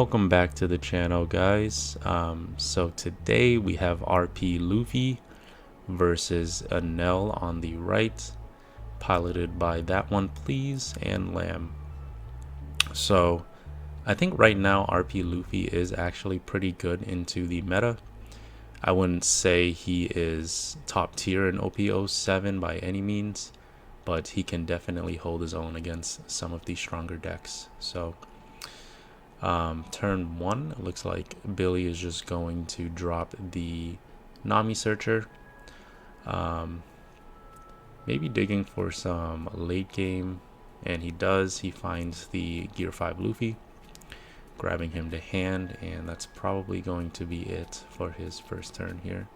Welcome back to the channel, guys. So today we have RP Luffy versus Enel on the right, piloted by That One Please and Lamb. So I think right now RP Luffy is actually pretty good into the meta. I wouldn't say he is top tier in OP07 by any means, but he can definitely hold his own against some of the stronger decks. So turn one, it looks like Billy is just going to drop the Nami Searcher. Maybe digging for some late game, and he does. He finds the Gear 5 Luffy, grabbing him to hand, and that's probably going to be it for his first turn here.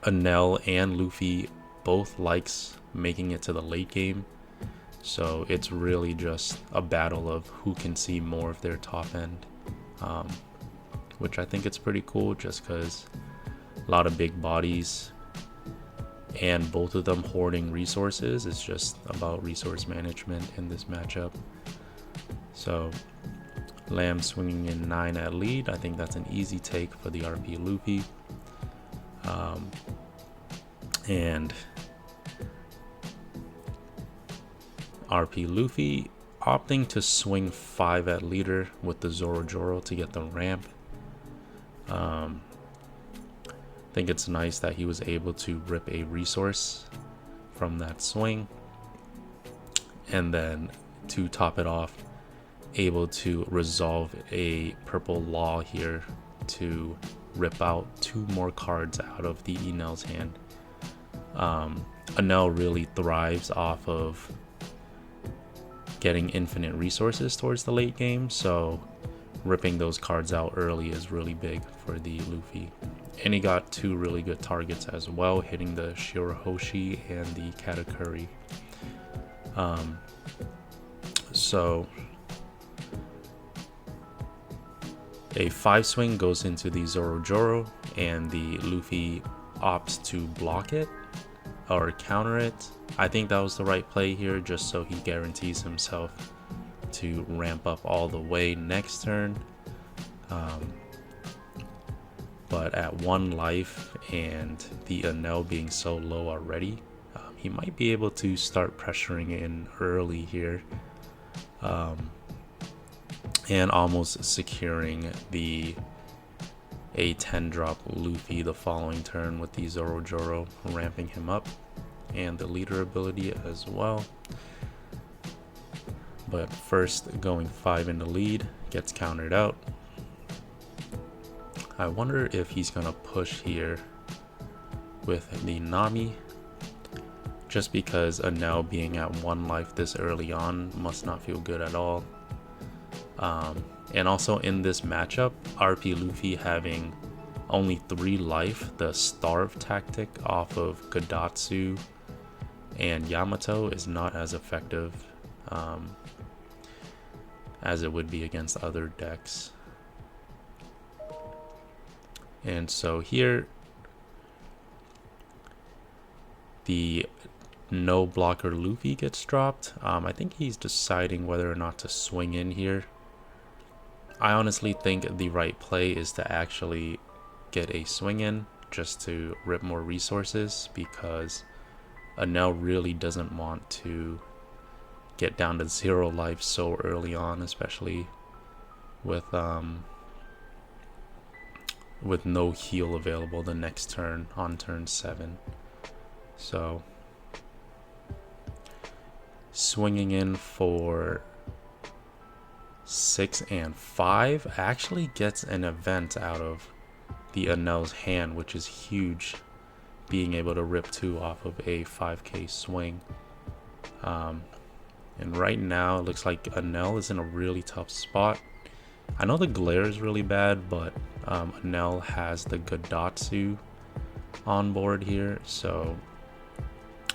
Enel and Luffy both likes making it to the late game, so it's really just a battle of who can see more of their top end, which I think it's pretty cool just because a lot of big bodies and both of them hoarding resources. It's just about resource management in this matchup. So Lamb swinging in 9 at lead. I think that's an easy take for the RP Luffy. And RP Luffy opting to swing 5 at leader with the Zoro to get the ramp. I think it's nice that he was able to rip a resource from that swing, and then to top it off, able to resolve a purple law here to rip out 2 more cards out of the Enel's hand. Enel really thrives off of getting infinite resources towards the late game, so ripping those cards out early is really big for the Luffy. And he got 2 really good targets as well, hitting the Shirahoshi and the Katakuri. So a 5 swing goes into the Zoro, and the Luffy opts to block it or counter it. I think that was the right play here, just so he guarantees himself to ramp up all the way next turn. But at 1 life and the Enel being so low already, he might be able to start pressuring in early here, and almost securing the A10 drop Luffy the following turn with the Zoro ramping him up, and the leader ability as well. But first, going 5 in the lead gets countered out. I wonder if he's gonna push here with the Nami, just because Enel being at 1 life this early on must not feel good at all. And also in this matchup, RP Luffy having only 3 life, the starve tactic off of Gadatsu and Yamato is not as effective as it would be against other decks. And so here, the no blocker Luffy gets dropped. I think he's deciding whether or not to swing in here. I honestly think the right play is to actually get a swing in just to rip more resources, because Enel really doesn't want to get down to 0 life so early on, especially with no heal available the next turn on turn 7. So swinging in for 6 and 5 actually gets an event out of the Enel's hand, which is huge, being able to rip 2 off of a 5k swing. And right now it looks like Enel is in a really tough spot. I know the glare is really bad, but Enel has the Gadatsu on board here, so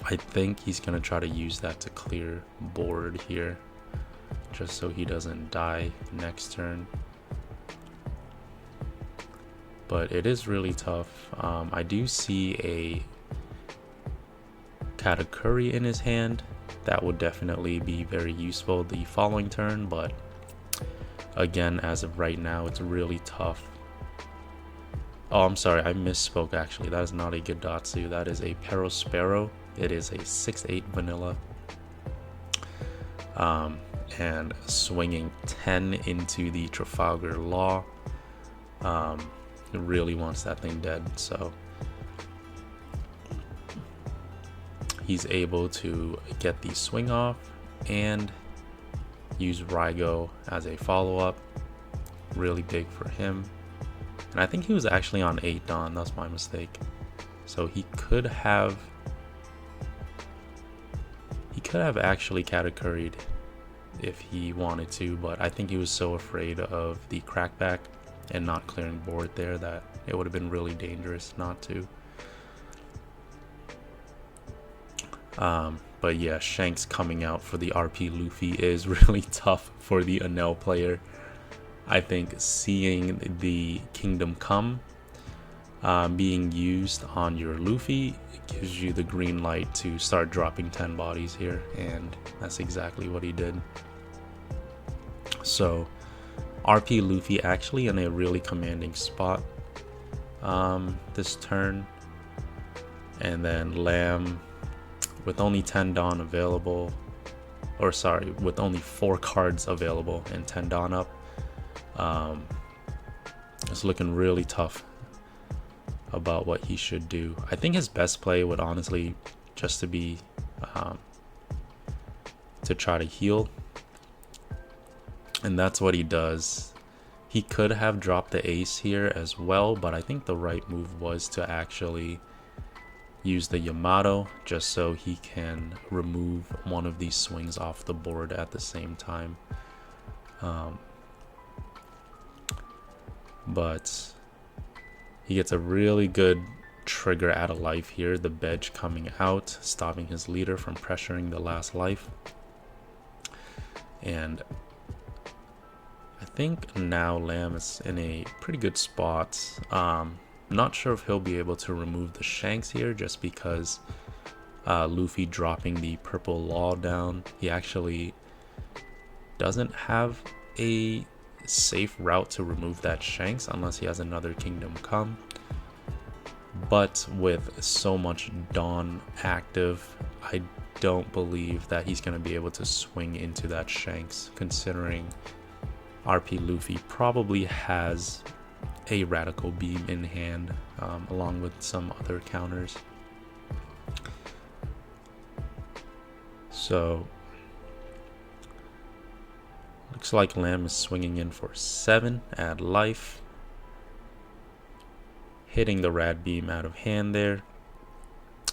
I think he's gonna try to use that to clear board here, just so he doesn't die next turn. But it is really tough. I do see a Katakuri in his hand. That would definitely be very useful the following turn, but Again, as of right now, it's really tough. Oh, I'm sorry, I misspoke actually. That is not a Gidatsu, that is a Perospero. It is a 6/8 vanilla. And swinging 10 into the Trafalgar Law. It really wants that thing dead, so he's able to get the swing off and use Rygo as a follow-up. Really big for him. And I think he was actually on 8 Dawn, that's my mistake. So he could have actually Katakuri'd if he wanted to, but I think he was so afraid of the crackback and not clearing board there that it would have been really dangerous not to. But yeah, Shanks coming out for the RP Luffy is really tough for the Enel player. I think seeing the Kingdom Come being used on your Luffy gives you the green light to start dropping 10 bodies here, and that's exactly what he did. So RP Luffy actually in a really commanding spot this turn, and then Lamb with only 10 Dawn available, or sorry, with only 4 cards available and 10 Dawn up, it's looking really tough about what he should do. I think his best play would honestly just to be to try to heal, and that's what he does. He could have dropped the ace here as well, but I think the right move was to actually use the Yamato just so he can remove one of these swings off the board at the same time. But he gets a really good trigger out of life here, the Bedge coming out, stopping his leader from pressuring the last life. And I think now Lamb is in a pretty good spot. Not sure if he'll be able to remove the Shanks here just because Luffy dropping the purple law down. He actually doesn't have a safe route to remove that Shanks unless he has another Kingdom Come. But with so much Dawn active, I don't believe that he's going to be able to swing into that Shanks, considering RP Luffy probably has a Radical Beam in hand, along with some other counters. So looks like Lamb is swinging in for 7, add life, hitting the Rad Beam out of hand there,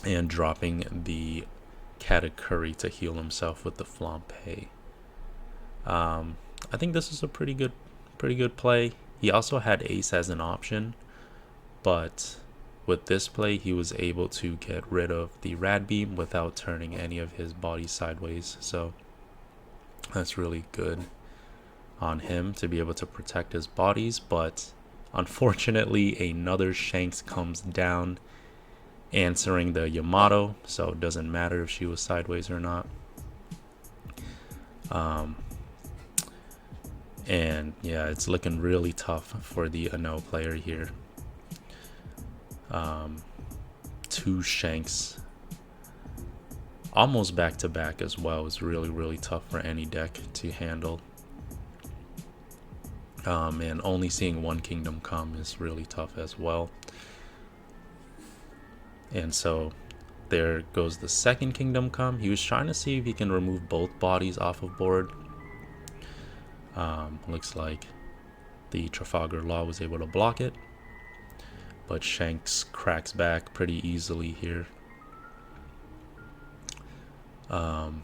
and dropping the Katakuri to heal himself with the Flampe. I think this is a pretty good play. He also had ace as an option, but with this play he was able to get rid of the Rad Beam without turning any of his body sideways, so that's really good on him to be able to protect his bodies. But unfortunately another Shanks comes down answering the Yamato, so it doesn't matter if she was sideways or not. And yeah, it's looking really tough for the Enel player here. 2 Shanks almost back to back as well is really tough for any deck to handle. And only seeing 1 Kingdom Come is really tough as well. And so there goes the second Kingdom Come. He was trying to see if he can remove both bodies off of board. Looks like the Trafalgar Law was able to block it, but Shanks cracks back pretty easily here. And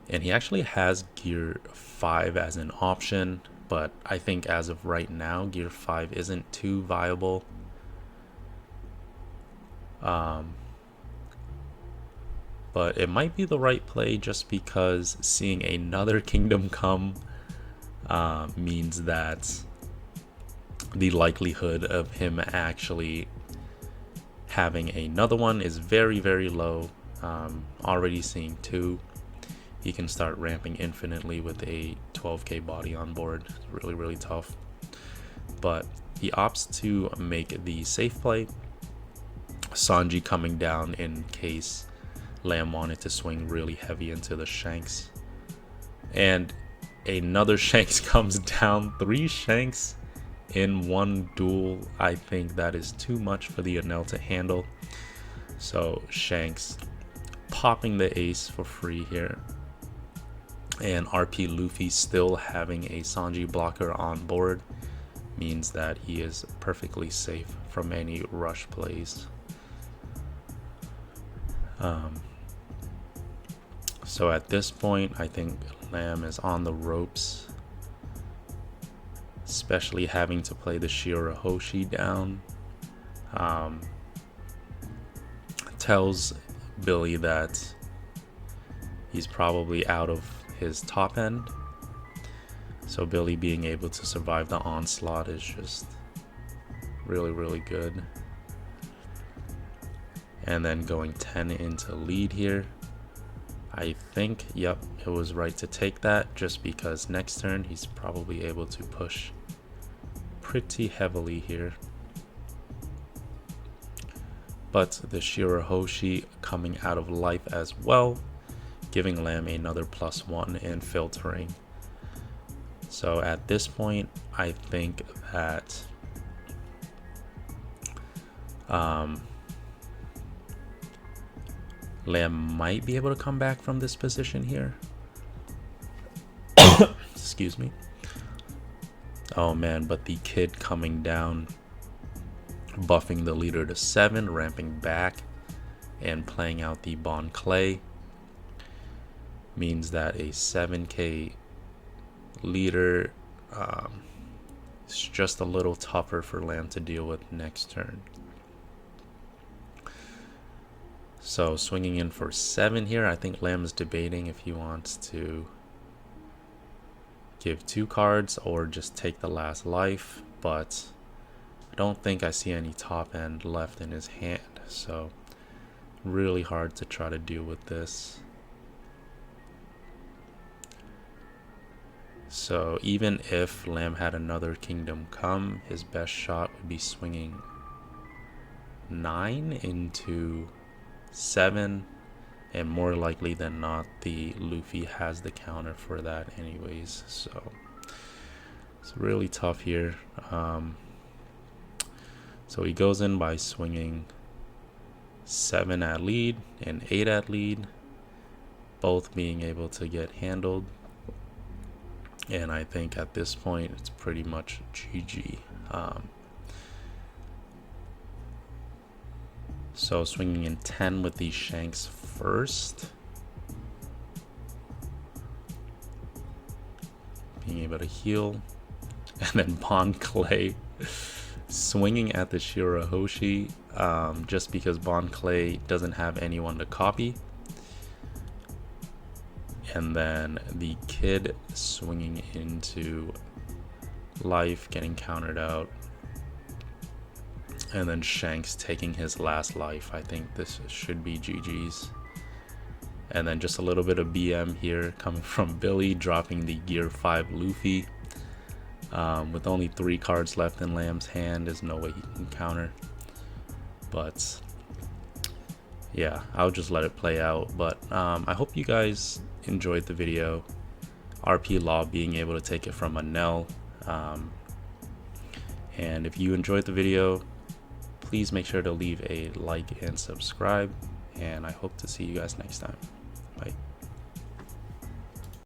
he actually has Gear 5 as an option, but I think as of right now Gear 5 isn't too viable. But it might be the right play just because seeing another Kingdom Come means that the likelihood of him actually having another one is very low. Already seeing 2, he can start ramping infinitely with a 12k body on board. It's really, really tough. But he opts to make the safe play. Sanji coming down in case Lamb wanted to swing really heavy into the Shanks. And another Shanks comes down. 3 Shanks in one duel. I think that is too much for the Enel to handle. So Shanks popping the ace for free here. And RP Luffy still having a Sanji blocker on board means that he is perfectly safe from any rush plays. So at this point, I think Lamb is on the ropes, especially having to play the Shirahoshi down. Tells Billy that he's probably out of his top end. So Billy being able to survive the onslaught is just really, really good. And then going 10 into lead here. I think, yep, it was right to take that just because next turn he's probably able to push pretty heavily here. But the Shirahoshi coming out of life as well, giving Lamb another +1 in filtering. So at this point, I think that Lamb might be able to come back from this position here. Excuse me. Oh man, but the kid coming down, buffing the leader to 7, ramping back, and playing out the Bon Clay means that a 7k leader is just a little tougher for Lamb to deal with next turn. So swinging in for 7 here. I think Lamb is debating if he wants to give 2 cards or just take the last life, but I don't think I see any top end left in his hand, so really hard to try to deal with this. So even if Lamb had another Kingdom Come, his best shot would be swinging 9 into 7, and more likely than not the Luffy has the counter for that anyways, so it's really tough here. So he goes in by swinging 7 at lead and 8 at lead, both being able to get handled, and I think at this point it's pretty much GG. So swinging in 10 with these Shanks first, being able to heal, and then Bon Clay swinging at the Shirahoshi, just because Bon Clay doesn't have anyone to copy, and then the kid swinging into life, getting countered out. And then Shanks taking his last life. I think this should be GG's. And then just a little bit of BM here coming from Billy, dropping the Gear 5 Luffy. With only 3 cards left in Lamb's hand, there's no way he can counter. But yeah, I'll just let it play out. But I hope you guys enjoyed the video. RP Law being able to take it from Enel. And if you enjoyed the video, please make sure to leave a like and subscribe, and I hope to see you guys next time. Bye.